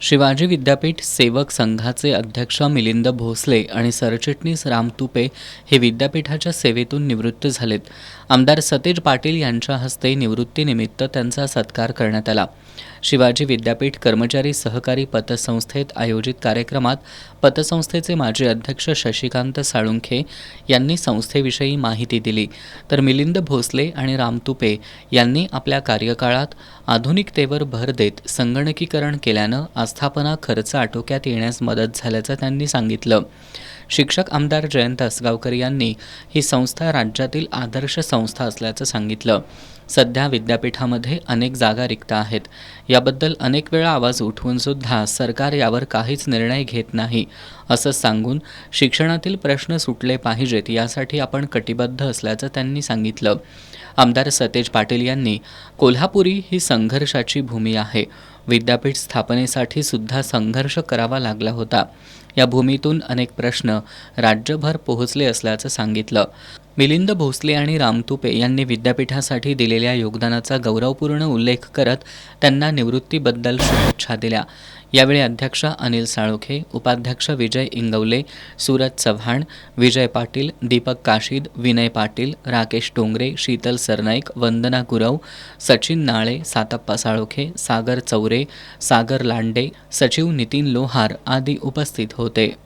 शिवाजी विद्यापीठ सेवक संघाचे अध्यक्ष मिलिंद भोसले आणि सरचिटणीस राम तुपे हे विद्यापीठाच्या सेवेतून निवृत्त झालेत. आमदार सतेज पाटील यांच्या हस्ते निवृत्तीनिमित्त त्यांचा सत्कार करण्यात आला. शिवाजी विद्यापीठ कर्मचारी सहकारी पतसंस्थेत आयोजित कार्यक्रमात पतसंस्थेचे माजी अध्यक्ष शशिकांत साळुंखे यांनी संस्थेविषयी माहिती दिली, तर मिलिंद भोसले आणि राम तुपे यांनी आपल्या कार्यकाळात आधुनिकतेवर भर देत संगणकीकरण केल्यानं आस्थापना खर्च आटोक्यात येण्यास मदत झाल्याचं त्यांनी सांगितलं. शिक्षक आमदार जयंत असगावकर यांनी ही संस्था राज्यातील आदर्श संस्था असल्याचं सांगितलं. सध्या विद्यापीठामध्ये अनेक जागा रिक्त आहेत. याबद्दल अनेक वेळा आवाज उठवून सुद्धा सरकार यावर काहीच निर्णय घेत नाही असं सांगून शिक्षणातील प्रश्न सुटले पाहिजेत यासाठी आपण कटिबद्ध असल्याचं त्यांनी सांगितलं. आमदार सतेज पाटील यांनी कोल्हापुरी ही संघर्षाची भूमी आहे. विद्यापीठ स्थापनेसाठी सुद्धा संघर्ष करावा लागला होता. या भूमीतून अनेक प्रश्न राज्यभर पोहोचले असल्याचं सांगितलं. मिलिंद भोसले आणि राम तुपे यांनी विद्यापीठासाठी दिलेल्या योगदानाचा गौरवपूर्ण उल्लेख करत त्यांना निवृत्तीबद्दल शुभेच्छा दिल्या. यावेळी अध्यक्ष अनिल साळुखे, उपाध्यक्ष विजय इंगवले, सूरज चव्हाण, विजय पाटील, दीपक काशीद, विनय पाटील, राकेश डोंगरे, शीतल सरनाईक, वंदना गुरव, सचिन नाळे, सातप्पा साळुखे, सागर चौरे, सागर लांडे, सचिव नितीन लोहार आदी उपस्थित होते.